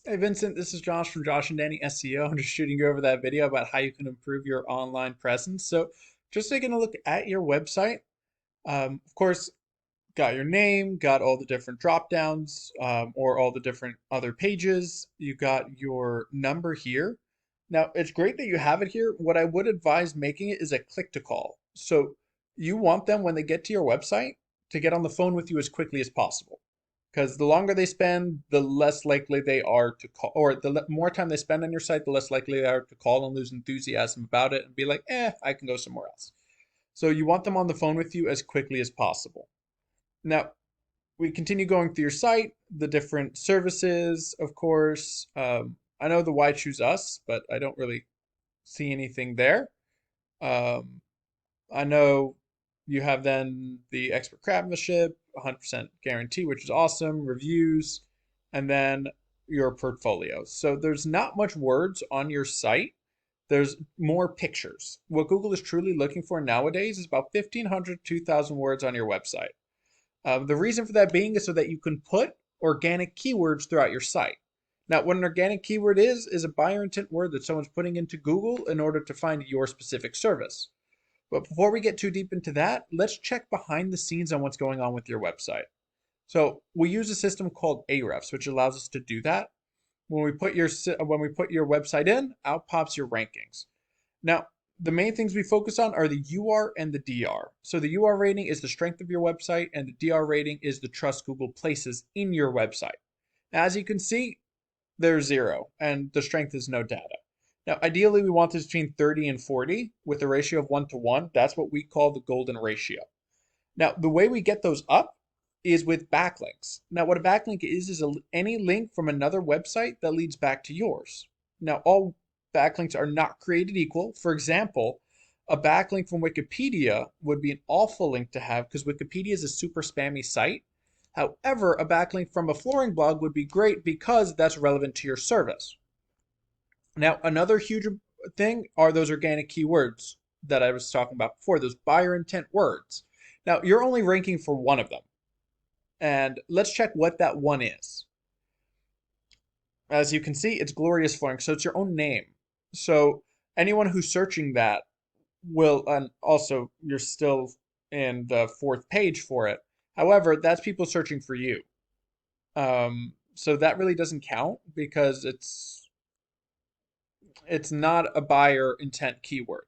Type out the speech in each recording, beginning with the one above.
Hey Vincent, this is Josh from Josh and Danny SEO. I'm just shooting you over that video about how you can improve your online presence. So, just taking a look at your website. Of course, got your name, got all the different drop downs, or all the different other pages. You got your number here. Now, it's great that you have it here. What I would advise making it is a click to call. So, you want them when they get to your website to get on the phone with you as quickly as possible. Because the longer they spend, the less likely they are to call, or more time they spend on your site, the less likely they are to call and lose enthusiasm about it and be like, I can go somewhere else. So you want them on the phone with you as quickly as possible. Now, we continue going through your site, the different services, of course. I know the why choose us, but I don't really see anything there. Um, I know you have then the expert craftsmanship, 100% guarantee, which is awesome, reviews, and then your portfolio. So there's not much words on your site. There's more pictures. What Google is truly looking for nowadays is about 1,500 to 2,000 words on your website. The reason for that being is so that you can put organic keywords throughout your site. Now, what an organic keyword is a buyer intent word that someone's putting into Google in order to find your specific service. But before we get too deep into that, let's check behind the scenes on what's going on with your website. So we use a system called Ahrefs, which allows us to do that. When we put your website in, out pops your rankings. Now, the main things we focus on are the UR and the DR. So the UR rating is the strength of your website, and the DR rating is the trust Google places in your website. Now, as you can see, there's 0, and the strength is no data. Now, ideally, we want this between 30 and 40 with a ratio of 1 to 1. That's what we call the golden ratio. Now, the way we get those up is with backlinks. Now, what a backlink is any link from another website that leads back to yours. Now, all backlinks are not created equal. For example, a backlink from Wikipedia would be an awful link to have because Wikipedia is a super spammy site. However, a backlink from a flooring blog would be great because that's relevant to your service. Now, another huge thing are those organic keywords that I was talking about before, those buyer intent words. Now, you're only ranking for one of them. And let's check what that one is. As you can see, it's Glorious Flooring, so it's your own name. So anyone who's searching that will, and also you're still in the 4th page for it. However, that's people searching for you. So that really doesn't count because it's not a buyer intent keyword.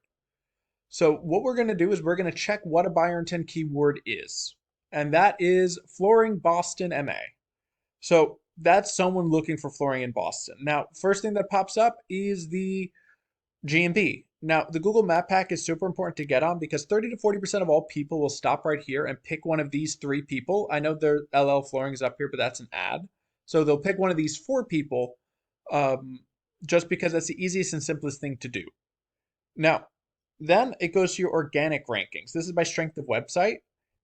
So what we're going to do is we're going to check what a buyer intent keyword is. And that is flooring Boston MA. So that's someone looking for flooring in Boston. Now, first thing that pops up is the GMP. Now, the Google Map Pack is super important to get on because 30 to 40% of all people will stop right here and pick one of these 3 people. I know their LL Flooring is up here, but that's an ad. So they'll pick one of these 4 people just because that's the easiest and simplest thing to do. Now, then it goes to your organic rankings. This is by strength of website.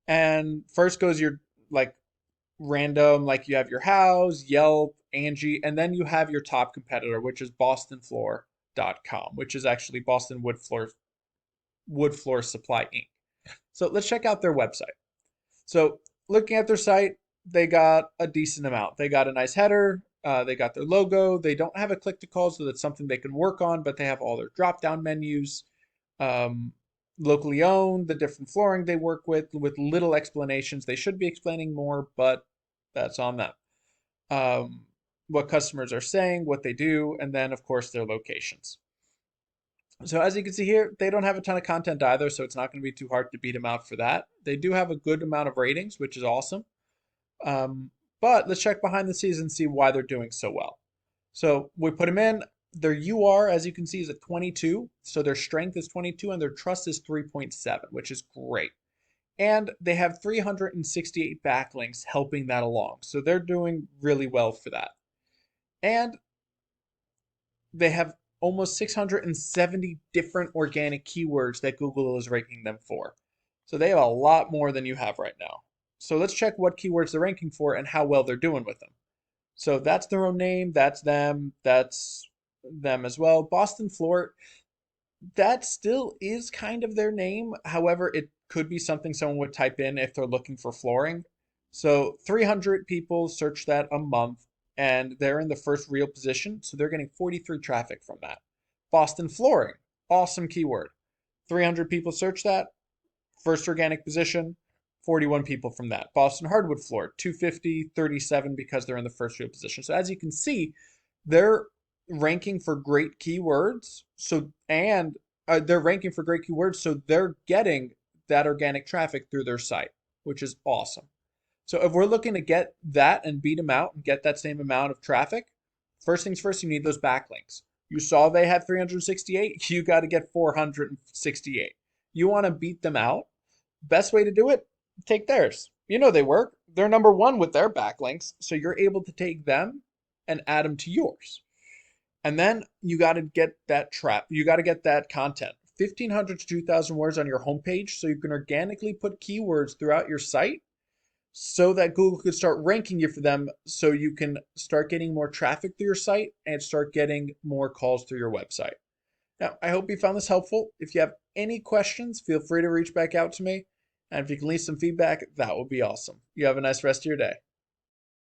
And first goes your like random, like you have your house, Yelp, Angie, and then you have your top competitor, which is bostonfloor.com, which is actually Boston Wood Floor Supply Inc. So let's check out their website. So looking at their site, they got a decent amount. They got a nice header. They got their logo. They don't have a click to call, so that's something they can work on, but they have all their drop down menus. Locally owned, the different flooring they work with little explanations. They should be explaining more, but that's on them. What customers are saying, what they do, and then, of course, their locations. So as you can see here, they don't have a ton of content either, so it's not going to be too hard to beat them out for that. They do have a good amount of ratings, which is awesome. But let's check behind the scenes and see why they're doing so well. So we put them in. Their UR, as you can see, is at 22. So their strength is 22 and their trust is 3.7, which is great. And they have 368 backlinks helping that along. So they're doing really well for that. And they have almost 670 different organic keywords that Google is ranking them for. So they have a lot more than you have right now. So let's check what keywords they're ranking for and how well they're doing with them. So that's their own name, that's them as well. Boston Floor, that still is kind of their name. However, it could be something someone would type in if they're looking for flooring. So 300 people search that a month, and they're in the first real position, so they're getting 43 traffic from that. Boston flooring, awesome keyword. 300 people search that, first organic position, 41 people from that. Boston hardwood floor, 250, 37 because they're in the first real position. So as you can see, they're ranking for great keywords. They're ranking for great keywords, so they're getting that organic traffic through their site, which is awesome. So if we're looking to get that and beat them out and get that same amount of traffic, first things first, you need those backlinks. You saw they had 368, you got to get 468. You want to beat them out? Best way to do it, take theirs. You know they work. They're number one with their backlinks, so you're able to take them and add them to yours. And then you got to get that you got to get that content. 1,500 to 2,000 words on your homepage so you can organically put keywords throughout your site so that Google could start ranking you for them so you can start getting more traffic through your site and start getting more calls through your website. Now, I hope you found this helpful. If you have any questions, feel free to reach back out to me. And if you can leave some feedback, that would be awesome. You have a nice rest of your day.